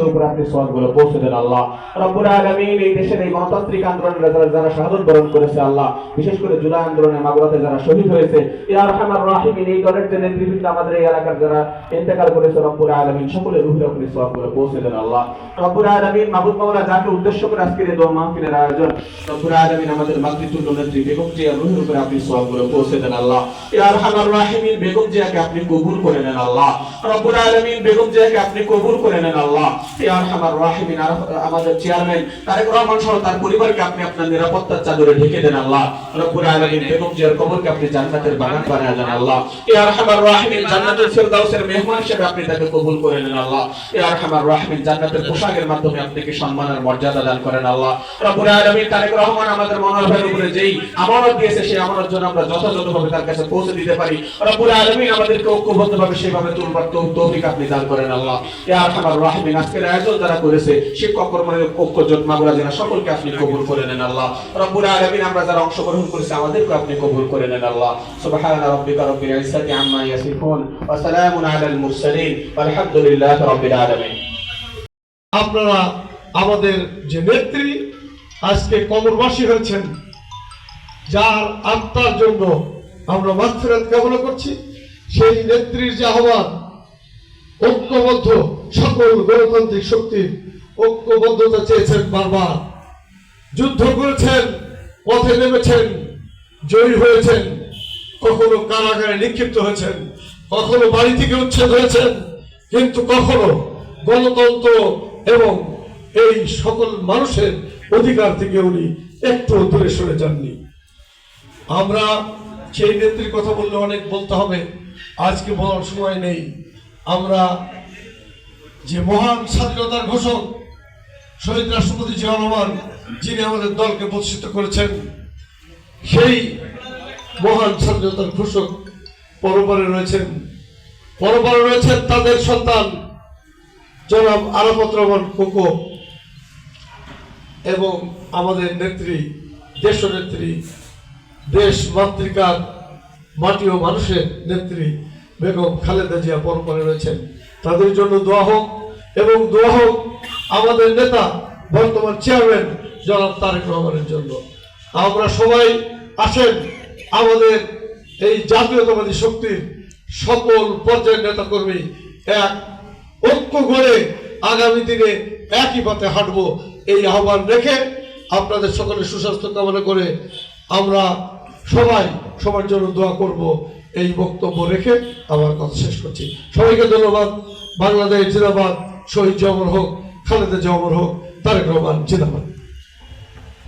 মানুষের উপর আপনি সওয়াবগুলো পৌঁছে দেন আল্লাহ রব্বুল আলামিন। এই দেশের এই গণতান্ত্রিক আন্দোলনে যারা শাহাদাত বরণ করেছে আল্লাহ, বিশেষ করে জুলাই আন্দোলনে মাগুরাতে যারা শহীদ হয়েছে, ইয়া আরহামার রাহিমিন, এই দলের যে নেতৃবৃন্দ আমাদের এই এলাকার যারা ইন্তেকাল করেছে রব্বুল আলামিন, সকলের রূহের আপনি সওয়াবগুলো পৌঁছে দেন আল্লাহ রব্বুল আলামিন। মাহবুব মাওলা যাকে উদ্দেশ্য করে আজকের এই দোয়া মাহফিলের আয়োজন, রব্বুল আলামিন আমাদের মাতৃতুল্য নেত্রী বেগম জিয়ার রূহের উপরে আপনি সওয়াবগুলো পৌঁছে দেন আল্লাহ। ইয়া আরহামার রাহিমিন, বেগম জিয়াকে আপনি কবুল করে নেন আল্লাহ রব্বুল আলামিন। বেগম জিয়াকে আপনি কবুল করে নেন আল্লাহ। ইয়া আরহামার রাহিমিন, আমাদের চেয়ারম্যান তারেক রহমান সহ তার পরিবারকে আপনি আপনার নিরাপত্তার চাদরে ঢেকে দেন আল্লাহ রব্বুল আলামিন। বেগম জিয়ার কবরকে আপনি জান্নাতের বাগান বানিয়ে দেন আল্লাহ। ইয়া আরহামার রাহিমিন, জান্নাতুল ফিরদাউসের মেহমান হিসেবে আপনি তাকে কবুল করে নেন আল্লাহ। ইয়া আরহামার রাহিমিন, জান্নাতের পোশাকের মাধ্যমে আপনি কি সম্মানের মর্যাদা দান করেন আল্লাহ রব্বুল আলামিন। তারেক রহমান আমাদের মনোভাবের উপরে যেই আমানত দিয়েছে, সেই আমানত জন্য আমরা যথাযথভাবে তার কাছে পৌঁছে দিতে পারি রব্বুল আলামিন। আমাদেরকে ঐক্যবদ্ধভাবে সেভাবে তুলবার তৌফিক আপনি দান করেন আল্লাহ। ইয়া আরহামার রাহিমিন, আজকের আয়োজন যারা করেছে শিক্ষক কর্মচারী ঐক্য জোট মাগুরা জেলা সকলকে আপনি কবুল করে নেন আল্লাহ রব্বুল আলামিন। আমরা যারা অংশগ্রহণ করেছি আমাদেরকে আপনি কবুল করে নেন আল্লাহ। সুবহানা রাব্বিকা রাব্বিল ইজ্জাতি আম্মা ইয়াসিফুন ওয়া সালামুন আলাল মুরসালিন ওয়ালহামদুলিল্লাহি রাব্বিল আলামিন। আপনারা আমাদের যে নেত্রী আজকে কবরবাসী হয়েছেন, যার আত্মার জন্য আমরা মাগফিরাত কামনা করছি, সেই নেত্রীর যে আহ্বান, ঐক্যবদ্ধ সকল গণতান্ত্রিক শক্তির ঐক্যবদ্ধতা চেয়েছেন, বারবার যুদ্ধ করেছেন, পথে নেমেছেন, জয়ী হয়েছেন, কখনো কারাগারে নিক্ষিপ্ত হয়েছেন, কখনো বাড়ি থেকে উচ্ছেদ হয়েছেন, কিন্তু কখনো গণতন্ত্র এবং এই সকল মানুষের অধিকার থেকে উনি একটু দূরে সরে যাননি। আমরা সেই নেত্রীর কথা বললে অনেক বলতে হবে, আজকে বলার সময় নেই। আমরা যে মহান স্বাধীনতার ঘোষক শহীদ রাষ্ট্রপতি জিয়া রহমান, যিনি আমাদের দলকে প্রতিষ্ঠিত করেছেন, সেই মহান স্বাধীনতার ঘোষক পরপারে রয়েছেন তাদের সন্তান জনাব আরাফাত রহমান কোকো এবং আমাদের নেত্রী, দেশনেত্রী, দেশ মাতৃকার মাটি ও মানুষের নেত্রী বেগম খালেদা জিয়া পরপারে রয়েছেন। তাদের জন্য দোয়া হোক, এবং দোয়া হোক আমাদের নেতা বর্তমান চেয়ারম্যান জনাব তারেক রহমানের জন্য। আমরা সবাই আসেন আমাদের এই জাতীয়তাবাদী শক্তির সকল পর্যায়ের নেতা কর্মী এক ঐক্য গড়ে আগামী দিনে একই পথে হাঁটবো, এই আহ্বান রেখে আপনাদের সকলের সুস্বাস্থ্য কামনা করে আমরা সবাই সবার জন্য দোয়া করব, এই বক্তব্য রেখে আমার কথা শেষ করছি। সবাইকে ধন্যবাদ। বাংলাদেশ জিন্দাবাদ, শহীদ জিয়া অমর হোক, খালেদা জিয়া অমর হোক, তারেক রহমান জিন্দাবাদ।